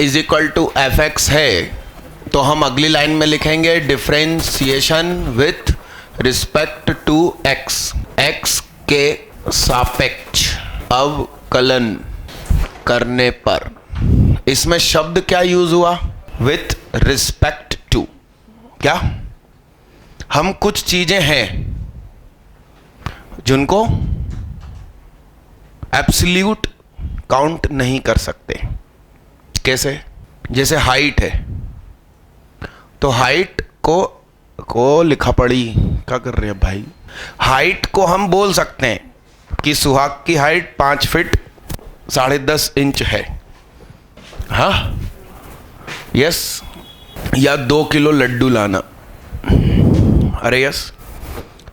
Is equal to F X है, तो हम अगली लाइन में लिखेंगे differentiation with respect to X, X के सापेक्ष अवकलन करने पर। इसमें शब्द क्या यूज हुआ? With respect to. क्या हम कुछ चीजें हैं जिनको एब्सोल्यूट काउंट नहीं कर सकते। कैसे? जैसे हाइट है, तो हाइट को लिखा पड़ी क्या कर रहे हैं भाई? हाइट को हम बोल सकते हैं कि सुहाग की हाइट 5 फीट 10.5 इंच है, हाँ यस, या 2 किलो लड्डू लाना, अरे यस।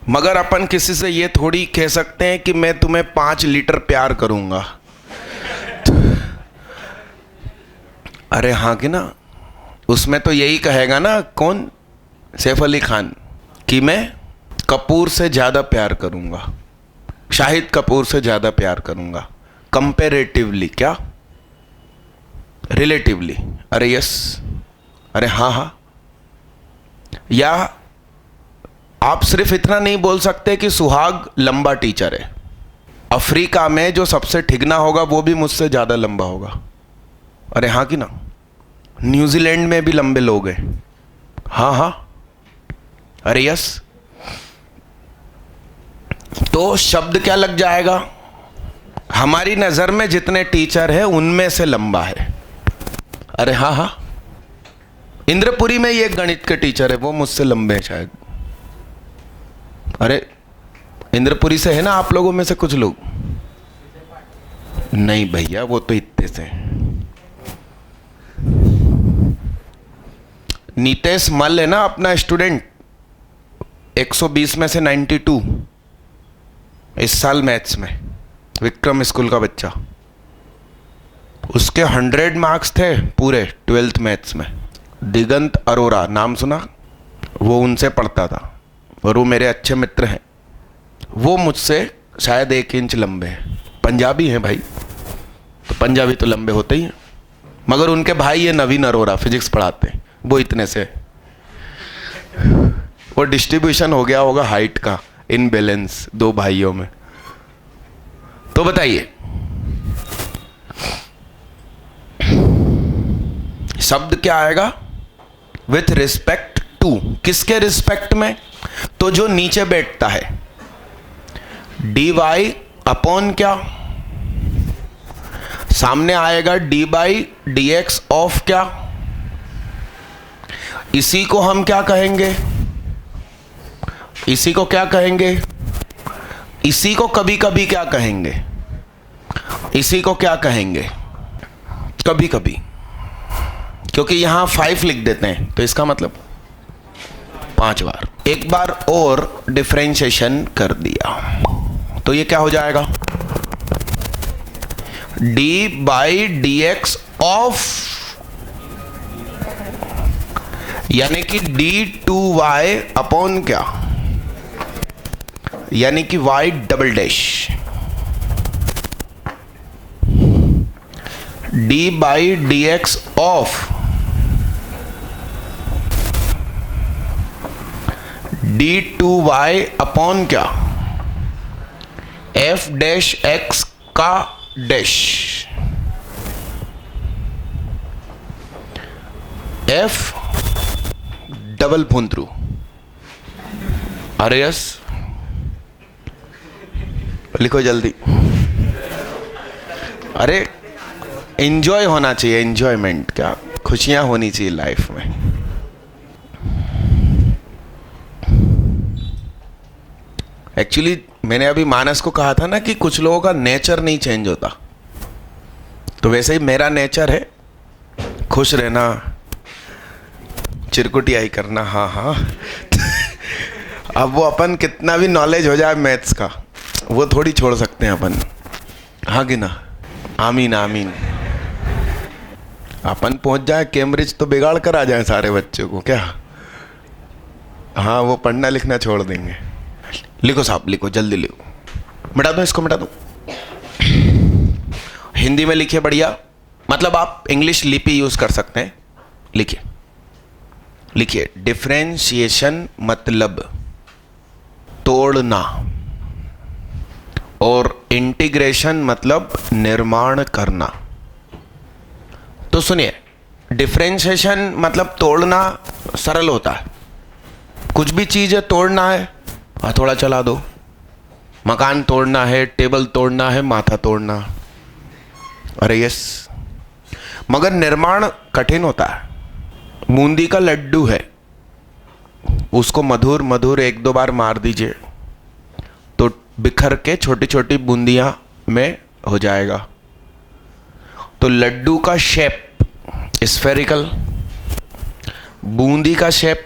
मगर अपन किसी से ये थोड़ी कह सकते हैं कि मैं तुम्हें 5 लीटर प्यार करूंगा, अरे हाँ कि ना? उसमें तो यही कहेगा ना, कौन? सैफ अली खान, कि मैं कपूर से ज़्यादा प्यार करूंगा, शाहिद कपूर से ज़्यादा प्यार करूंगा, कंपेरेटिवली, क्या रिलेटिवली, अरे यस, अरे हाँ हाँ। या आप सिर्फ इतना नहीं बोल सकते कि सुहाग लंबा टीचर है, अफ्रीका में जो सबसे ठिगना होगा वो भी मुझसे ज़्यादा लंबा होगा, अरे हाँ कि ना? न्यूजीलैंड में भी लंबे लोग हैं, हाँ हाँ, अरे यस। तो शब्द क्या लग जाएगा? हमारी नजर में जितने टीचर हैं उनमें से लंबा है, अरे हाँ हाँ। इंद्रपुरी में ये गणित के टीचर है, वो मुझसे लंबे हैं शायद, अरे इंद्रपुरी से है ना आप लोगों में से कुछ लोग? नहीं भैया, वो तो इतने से। नीतेश मल है ना अपना स्टूडेंट, 120 में से 92 इस साल मैथ्स में, विक्रम स्कूल का बच्चा, उसके 100 मार्क्स थे पूरे 12th मैथ्स में। दिगंत अरोरा नाम सुना? वो उनसे पढ़ता था और वो मेरे अच्छे मित्र हैं, वो मुझसे शायद 1 इंच लंबे हैं, पंजाबी हैं भाई, तो पंजाबी तो लंबे होते ही हैं। मगर उनके भाई ये नवीन अरोरा फिजिक्स पढ़ाते हैं, वो इतने से, वो डिस्ट्रीब्यूशन हो गया होगा हाइट का, इनबैलेंस 2 भाइयों में। तो बताइए शब्द क्या आएगा? With respect to. किसके रिस्पेक्ट में? तो जो नीचे बैठता है, डी वाई अपॉन क्या? सामने आएगा D by D X of क्या? इसी को हम क्या कहेंगे? इसी को क्या कहेंगे? इसी को कभी कभी क्या कहेंगे? इसी को क्या कहेंगे? कभी कभी, क्योंकि यहां 5 लिख देते हैं तो इसका मतलब 5 बार। एक बार और डिफरेंशिएशन कर दिया तो ये क्या हो जाएगा? D by D X of, यानी कि डी टू वाई अपॉन क्या? यानी कि Y double dash, D by D X of D two Y upon क्या? एफ डैश एक्स का डैश, एफ डबल पुन थ्रू, अरे यस, लिखो जल्दी। अरे एंजॉय होना चाहिए, एंजॉयमेंट, क्या खुशियां होनी चाहिए लाइफ में। एक्चुअली मैंने अभी मानस को कहा था ना कि कुछ लोगों का नेचर नहीं चेंज होता, तो वैसे ही मेरा नेचर है खुश रहना, चिरकुटियाई करना, हाँ हाँ। अब वो अपन कितना भी नॉलेज हो जाए मैथ्स का, वो थोड़ी छोड़ सकते हैं अपन, हाँ कि ना? आमीन आमीन। अपन पहुंच जाए कैम्ब्रिज तो बिगाड़ कर आ जाए सारे बच्चों को, क्या? हाँ, वो पढ़ना लिखना छोड़ देंगे। लिखो साहब, लिखो जल्दी लिखो, मिटा दो इसको, मिटा दो। हिंदी में लिखिए बढ़िया, मतलब आप इंग्लिश लिपि यूज कर सकते हैं। लिखिए लिखिए, डिफरेंशिएशन मतलब तोड़ना और इंटीग्रेशन मतलब निर्माण करना। तो सुनिए, डिफरेंशिएशन मतलब तोड़ना सरल होता है। कुछ भी चीज़ है तोड़ना है, हथौड़ा चला दो। मकान तोड़ना है, टेबल तोड़ना है, माथा तोड़ना। अरे यस। मगर निर्माण कठिन होता है। बूंदी का लड्डू है, उसको मधुर मधुर एक दो बार मार दीजिए तो बिखर के छोटी छोटी बूंदियां में हो जाएगा। तो लड्डू का शेप स्फेरिकल, बूंदी का शेप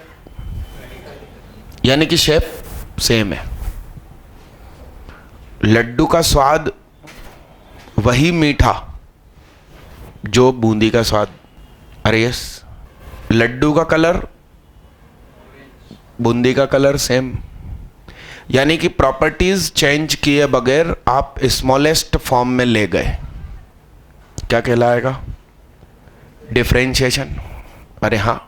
यानी कि शेप सेम है। लड्डू का स्वाद वही मीठा जो बूंदी का स्वाद। अरे यस। लड्डू का कलर, बूंदी का कलर सेम। यानी कि प्रॉपर्टीज चेंज किए बगैर आप स्मॉलेस्ट फॉर्म में ले गए, क्या कहलाएगा? डिफरेंशिएशन। अरे हाँ।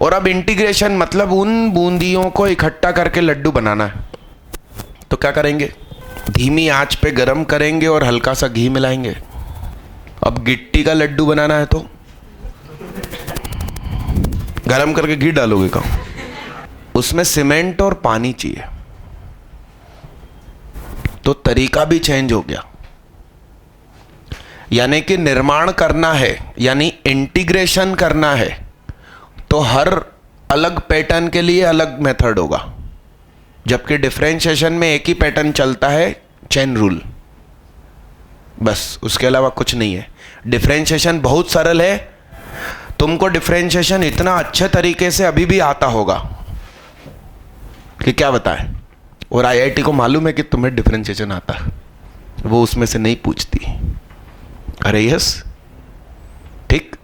और अब इंटीग्रेशन मतलब उन बूंदियों को इकट्ठा करके लड्डू बनाना है। तो क्या करेंगे? धीमी आंच पे गरम करेंगे और हल्का सा घी मिलाएंगे। अब गिट्टी का लड्डू बनाना है तो गरम करके घी डालोगे कहाँ? उसमें सीमेंट और पानी चाहिए। तो तरीका भी चेंज हो गया। यानी कि निर्माण करना है, यानी इंटीग्रेशन करना है, तो हर अलग पैटर्न के लिए अलग मेथड होगा। जबकि डिफरेंशिएशन में एक ही पैटर्न चलता है, चेन रूल, बस, उसके अलावा कुछ नहीं है। डिफरेंशिएशन बहुत सरल है। तुमको डिफरेंशिएशन इतना अच्छे तरीके से अभी भी आता होगा कि क्या बताएं। और आईआईटी को मालूम है कि तुम्हें डिफरेंशिएशन आता है, वो उसमें से नहीं पूछती। अरे यस, ठीक,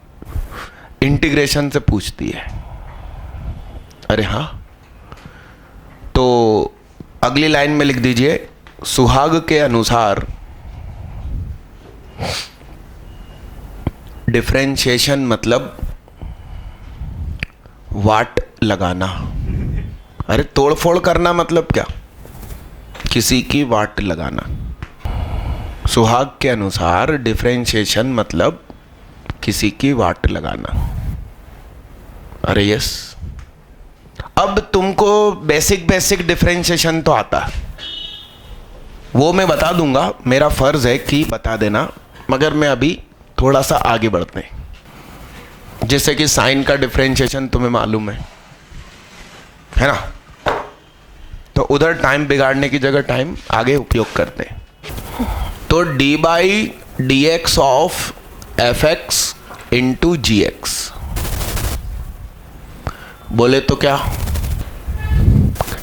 इंटीग्रेशन से पूछती है। अरे हाँ। तो अगली लाइन में लिख दीजिए, सुहाग के अनुसार डिफरेंशिएशन मतलब वाट लगाना। अरे तोड़फोड़ करना मतलब क्या? किसी की वाट लगाना। सुहाग के अनुसार डिफरेंशिएशन मतलब किसी की वाट लगाना। अरे यस। अब तुमको बेसिक डिफरेंशिएशन तो आता है, वो मैं बता दूंगा, मेरा फर्ज है कि बता देना। मगर मैं अभी थोड़ा सा आगे बढ़ते हैं। जैसे कि साइन का डिफरेंशिएशन तुम्हें मालूम है ना? तो उधर टाइम बिगाड़ने की जगह टाइम आगे उपयोग करते हैं। तो D by D X of F X into G X. बोले तो क्या,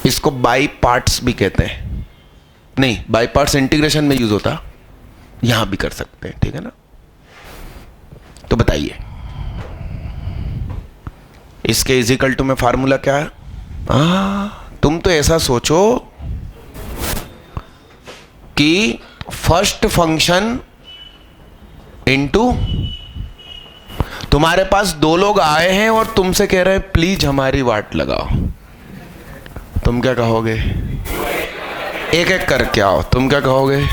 इसको बाई पार्ट्स भी कहते हैं। नहीं, बाई पार्ट्स इंटीग्रेशन में यूज होता, यहां भी कर सकते हैं, ठीक है ना? तो बताइए, इसके इजिकल टू में फार्मूला क्या है? तुम तो ऐसा सोचो कि फर्स्ट फंक्शन इनटू, तुम्हारे पास दो लोग आए हैं और तुमसे कह रहे हैं प्लीज हमारी वाट लगाओ। तुम क्या कहोगे? एक एक करके आओ। तुम क्या कहोगे?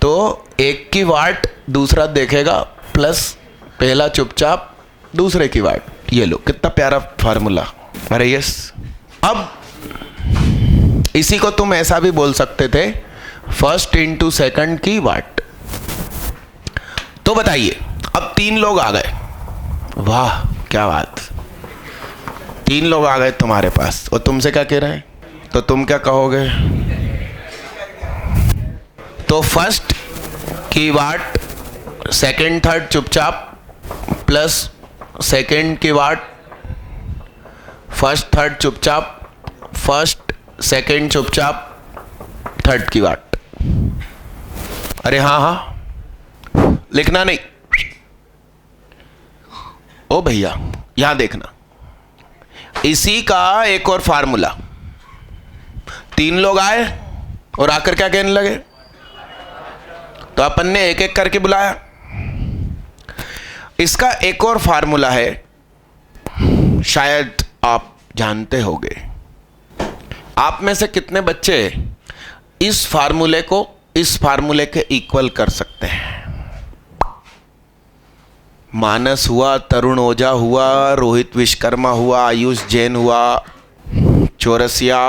तो एक की वाट दूसरा देखेगा, प्लस पहला चुपचाप दूसरे की वाट। ये लो, कितना प्यारा फार्मूला। अरे यस। अब इसी को तुम ऐसा भी बोल सकते थे, फर्स्ट इंटू सेकंड की वाट। तो बताइए, अब तीन लोग आ गए। वाह क्या बात, तीन लोग आ गए तुम्हारे पास और तुमसे क्या कह रहे हैं? तो तुम क्या कहोगे? तो फर्स्ट की वाट, सेकंड थर्ड चुपचाप, प्लस सेकंड की वाट, फर्स्ट थर्ड चुपचाप, फर्स्ट सेकंड चुपचाप, थर्ड की वाट। अरे हाँ हाँ, लिखना नहीं। ओ भैया यहां देखना, इसी का एक और फार्मूला। तीन लोग आए और आकर क्या कहने लगे? तो अपन ने एक एक करके बुलाया। इसका एक और फार्मूला है, शायद आप जानते होंगे। आप में से कितने बच्चे इस फार्मूले को इस फार्मूले के इक्वल कर सकते हैं? मानस हुआ, तरुण ओझा हुआ, रोहित विश्वकर्मा हुआ, आयुष जैन हुआ, चौरसिया,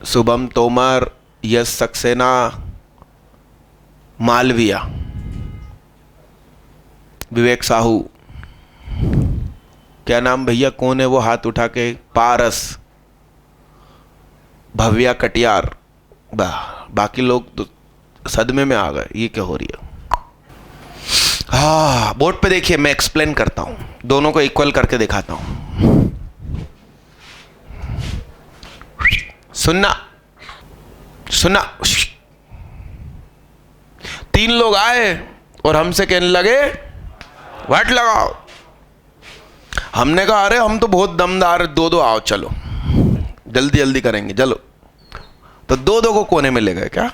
शुभम तोमर, यश सक्सेना, मालविया, विवेक साहू, क्या नाम भैया, कौन है वो हाथ उठा के? पारस, भव्या कटियार। बाकी लोग तो सदमे में आ गए, ये क्या हो रही है? हाँ, बोर्ड पे देखिए, मैं एक्सप्लेन करता हूं, दोनों को इक्वल करके दिखाता हूं। सुनना सुनना। 3 लोग आए और हमसे कहने लगे वाट लगाओ। हमने कहा अरे हम तो बहुत दमदार, 2-2 आओ, चलो जल्दी जल्दी करेंगे, चलो। तो 2-2 को कोने में ले गए। क्या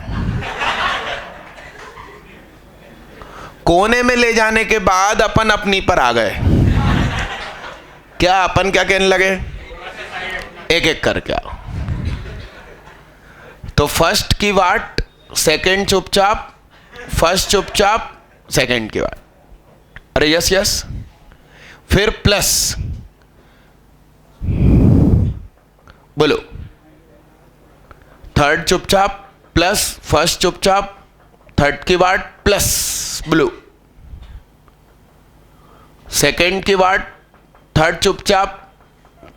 कोने में ले जाने के बाद अपन अपनी पर आ गए। क्या अपन क्या कहने लगे? एक एक करके आओ। तो फर्स्ट की वाट, सेकंड चुपचाप, फर्स्ट चुपचाप, सेकंड की वाट। अरे यस यस। फिर प्लस, बोलो, थर्ड चुपचाप प्लस फर्स्ट चुपचाप, थर्ड की वाट प्लस ब्लू, सेकंड की वाट, थर्ड चुपचाप,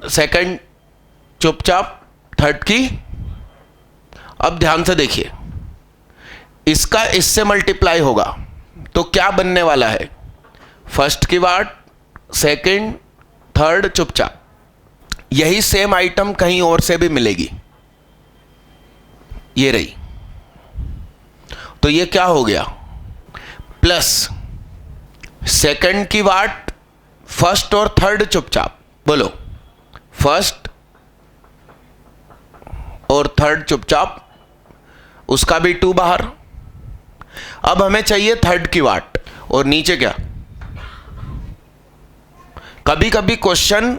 सेकंड चुपचाप, थर्ड की। अब ध्यान से देखिए, इसका इससे मल्टीप्लाई होगा तो क्या बनने वाला है? फर्स्ट की वाट, सेकंड, थर्ड चुपचाप। यही सेम आइटम कहीं और से भी मिलेगी, ये रही। तो ये क्या हो गया? प्लस सेकंड की वाट, फर्स्ट और थर्ड चुपचाप। बोलो, फर्स्ट और थर्ड चुपचाप, उसका भी 2 बाहर। अब हमें चाहिए थर्ड की वाट, और नीचे क्या? कभी कभी क्वेश्चन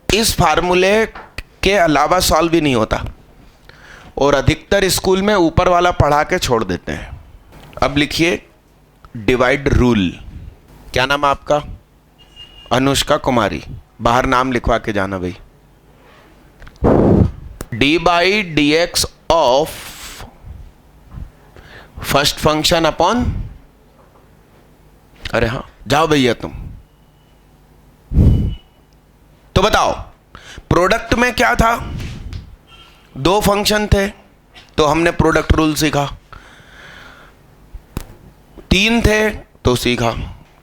इस फार्मूले के अलावा सॉल्व भी नहीं होता, और अधिकतर स्कूल में ऊपर वाला पढ़ा के छोड़ देते हैं। अब लिखिए डिवाइड रूल। क्या नाम है आपका? अनुष्का कुमारी। बाहर नाम लिखवा के जाना भाई। D by D X of first function upon, अरे हाँ जाओ भैया तुम। तो बताओ, प्रोडक्ट में क्या था? 2 फंक्शन थे तो हमने प्रोडक्ट रूल सीखा, 3 थे तो सीखा।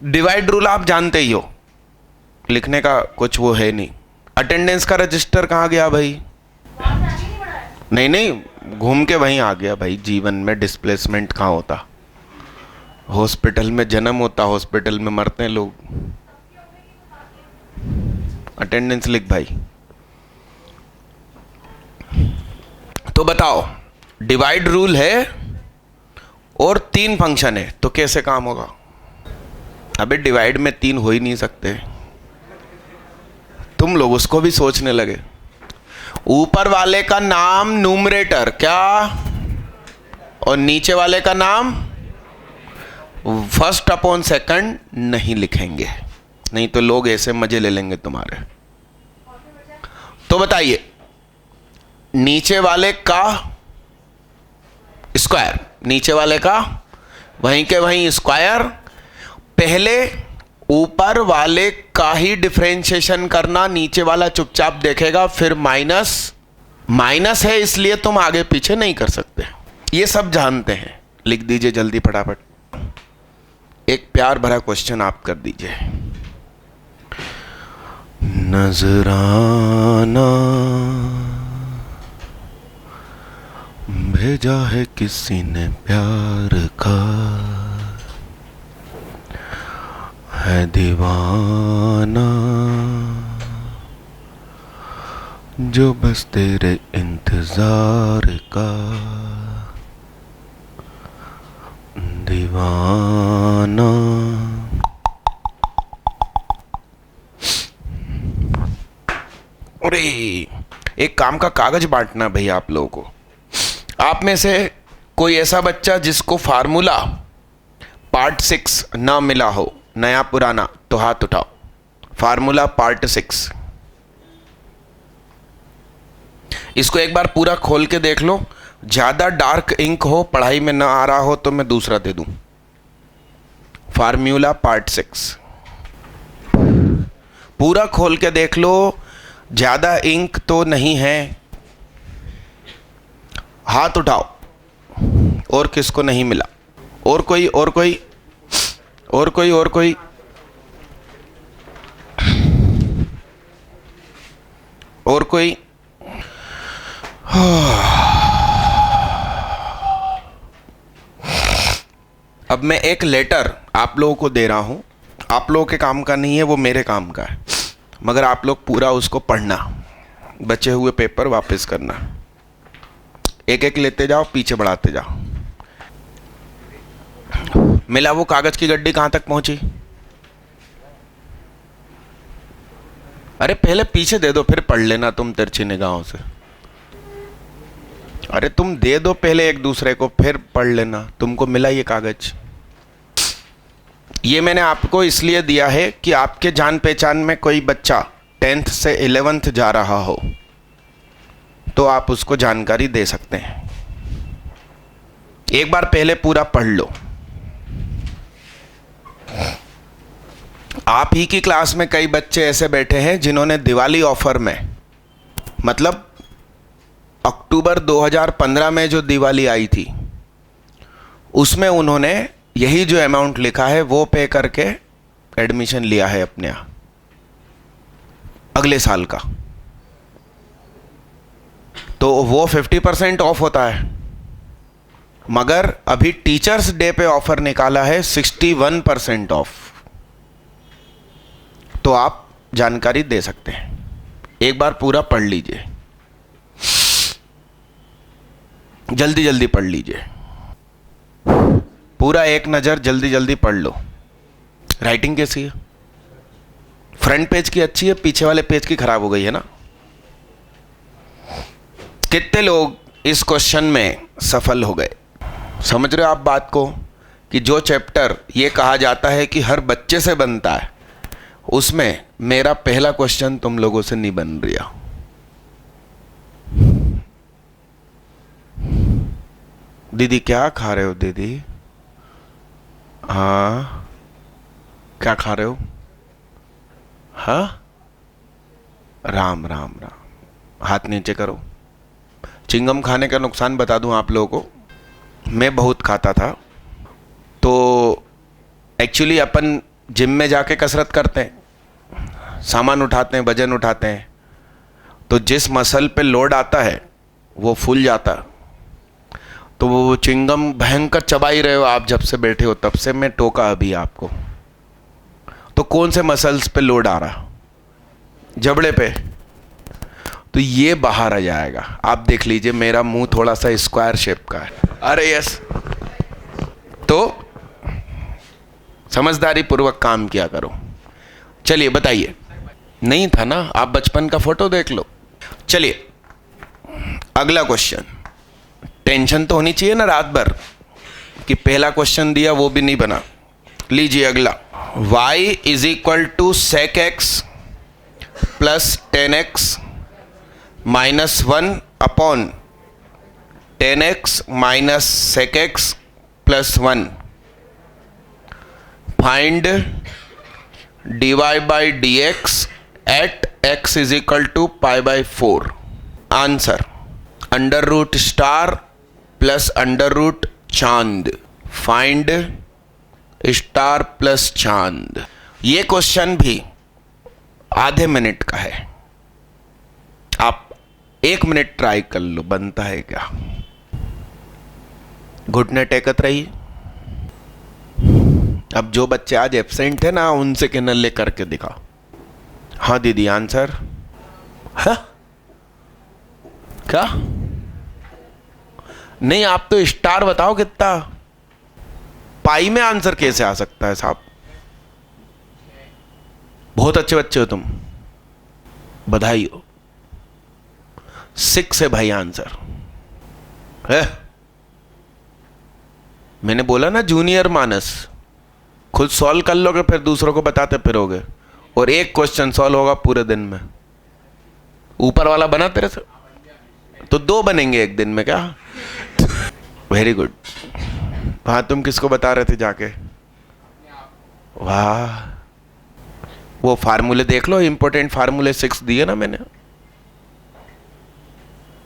डिवाइड रूल आप जानते ही हो, लिखने का कुछ वो है नहीं। अटेंडेंस का रजिस्टर कहाँ गया भाई? नहीं नहीं, घूम के वहीं आ गया भाई। जीवन में डिस्प्लेसमेंट कहाँ होता? हॉस्पिटल में जन्म होता, हॉस्पिटल में मरते हैं लोग। अटेंडेंस लिख भाई। तो बताओ, डिवाइड रूल है और 3 फंक्शन है, तो कैसे काम होगा? अबे डिवाइड में 3 हो ही नहीं सकते। तुम लोग उसको भी सोचने लगे। ऊपर वाले का नाम न्यूमरेटर क्या, और नीचे वाले का नाम फर्स्ट अपॉन सेकंड नहीं लिखेंगे, नहीं तो लोग ऐसे मजे ले लेंगे तुम्हारे। तो बताइए, नीचे वाले का स्क्वायर, नीचे वाले का वहीं के वहीं स्क्वायर। पहले ऊपर वाले का ही डिफरेंशिएशन करना, नीचे वाला चुपचाप देखेगा, फिर माइनस। माइनस है इसलिए तुम आगे पीछे नहीं कर सकते, ये सब जानते हैं। लिख दीजिए जल्दी फटाफट। एक प्यार भरा क्वेश्चन आप कर दीजिए। नजराना भेजा है किसी ने प्यार का, है दीवाना जो बस तेरे इंतजार का। दीवाना। अरे एक काम का कागज बांटना भैया आप लोगों को। आप में से कोई ऐसा बच्चा जिसको फार्मूला पार्ट 6 ना मिला हो, नया पुराना, तो हाथ उठाओ। फार्मूला पार्ट 6, इसको एक बार पूरा खोल के देख लो। ज्यादा डार्क इंक हो, पढ़ाई में ना आ रहा हो तो मैं दूसरा दे दूं। फार्मूला पार्ट 6 पूरा खोल के देख लो, ज्यादा इंक तो नहीं है। हाथ उठाओ। और किसको नहीं मिला? और कोई और कोई और कोई और कोई? और कोई? अब मैं एक लेटर आप लोगों को दे रहा हूं। आप लोगों के काम का नहीं है, वो मेरे काम का है, मगर आप लोग पूरा उसको पढ़ना, बचे हुए पेपर वापस करना। एक एक लेते जाओ, पीछे बढ़ाते जाओ। मिला वो कागज की गड्डी कहां तक पहुंची? अरे पहले पीछे दे दो, फिर पढ़ लेना तुम तिरछी निगाहों से। अरे तुम दे दो पहले एक दूसरे को, फिर पढ़ लेना। तुमको मिला ये कागज? ये मैंने आपको इसलिए दिया है कि आपके जान पहचान में कोई बच्चा 10th से 11th जा रहा हो तो आप उसको जानकारी दे सकते हैं। एक बार पहले पूरा पढ़ लो। आप ही की क्लास में कई बच्चे ऐसे बैठे हैं जिन्होंने दिवाली ऑफर में, मतलब अक्टूबर 2015 में जो दिवाली आई थी, उसमें उन्होंने यही जो अमाउंट लिखा है वो पे करके एडमिशन लिया है अपने यहाँ अगले साल का। तो वो 50% ऑफ होता है, मगर अभी टीचर्स डे पे ऑफर निकाला है 61% ऑफ। तो आप जानकारी दे सकते हैं। एक बार पूरा पढ़ लीजिए, जल्दी जल्दी पढ़ लीजिए पूरा, एक नज़र जल्दी जल्दी पढ़ लो। राइटिंग कैसी है? फ्रंट पेज की अच्छी है, पीछे वाले पेज की खराब हो गई है ना? कितने लोग इस क्वेश्चन में सफल हो गए? समझ रहे हो आप बात को कि जो चैप्टर ये कहा जाता है कि हर बच्चे से बनता है, उसमें मेरा पहला क्वेश्चन तुम लोगों से नहीं बन रहा। दीदी क्या खा रहे हो? दीदी हाँ क्या खा रहे हो? हाँ, राम राम राम। हाथ नीचे करो। चिंगम खाने का नुकसान बता दूं आप लोगों को। मैं बहुत खाता था। तो एक्चुअली अपन जिम में जाके कसरत करते हैं, सामान उठाते हैं, वजन उठाते हैं, तो जिस मसल पे लोड आता है वो फूल जाता है। तो वो चिंगम भयंकर चबा ही रहे हो आप जब से बैठे हो, तब से मैं टोका अभी आपको। तो कौन से मसल्स पे लोड आ रहा? जबड़े पे। तो ये बाहर आ जाएगा। आप देख लीजिए मेरा मुंह थोड़ा सा स्क्वायर शेप का है। अरे यस। तो समझदारी पूर्वक काम किया करो। चलिए बताइए। नहीं था ना? आप बचपन का फोटो देख लो। चलिए अगला क्वेश्चन। टेंशन तो होनी चाहिए ना रात भर कि पहला क्वेश्चन दिया वो भी नहीं बना। लीजिए अगला। y इज इक्वल टू sec x plus 10x minus 1 upon 10x minus sec x plus 1। Find dy by dx at x is equal to pi by 4। Answer under root star plus under root चांद। Find star plus चांद। ये question भी आधे minute का है। आप 1 minute try कर लो, बनता है क्या? घुटने टेकत रहिए। अब जो बच्चे आज एब्सेंट है ना, उनसे किन्नले करके दिखाओ। हाँ दीदी आंसर। हाँ क्या? नहीं आप तो स्टार बताओ कितना। पाई में आंसर कैसे आ सकता है साहब? बहुत अच्छे बच्चे हो तुम, बधाई हो। 6 है भाई आंसर है। मैंने बोला ना जूनियर मानस, खुद सॉल्व कर लोगे फिर दूसरों को बताते फिरोगे, और एक क्वेश्चन सॉल्व होगा पूरे दिन में। ऊपर वाला बना तेरे से तो 2 बनेंगे एक दिन में क्या? Very good. हाँ तुम किसको बता रहे थे जाके? वाह, वो फार्मूले देख लो, इंपॉर्टेंट फार्मूले 6 दिए ना मैंने।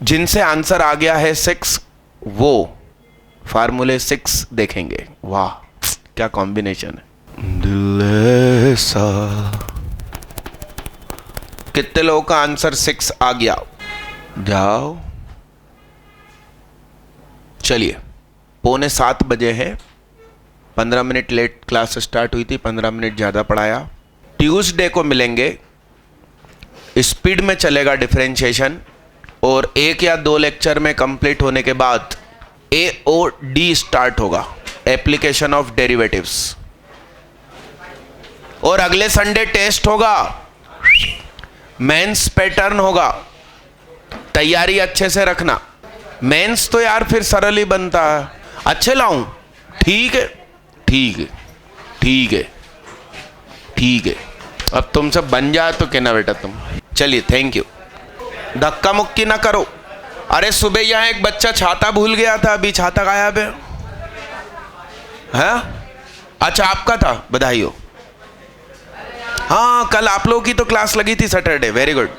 जिनसे आंसर आ गया है 6 वो फार्मूले 6 देखेंगे। वाह क्या कॉम्बिनेशन है। दिल ऐसा। कितने लोगों का आंसर 6 आ गया? जाओ। चलिए 6:45 बजे है, 15 मिनट लेट क्लास स्टार्ट हुई थी, 15 मिनट ज़्यादा पढ़ाया। ट्यूसडे को मिलेंगे, स्पीड में चलेगा डिफरेंशिएशन, और 1 या 2 लेक्चर में कंप्लीट होने के बाद AOD स्टार्ट होगा, एप्लीकेशन ऑफ डेरिवेटिव्स। और अगले संडे टेस्ट होगा, मेंस पैटर्न होगा, तैयारी अच्छे से रखना। मेंस तो यार फिर सरल ही बनता है। अच्छे लाऊं? ठीक है ठीक है ठीक है ठीक है। अब तुमसे बन जाए तो कहना बेटा तुम। चलिए थैंक यू। धक्का मुक्की ना करो। अरे सुबह यहाँ एक बच्चा छाता भूल गया था, अभी छाता गायब है। अच्छा आपका था, बधाई हो। हाँ कल आप लोगों की तो क्लास लगी थी सैटरडे, वेरी गुड।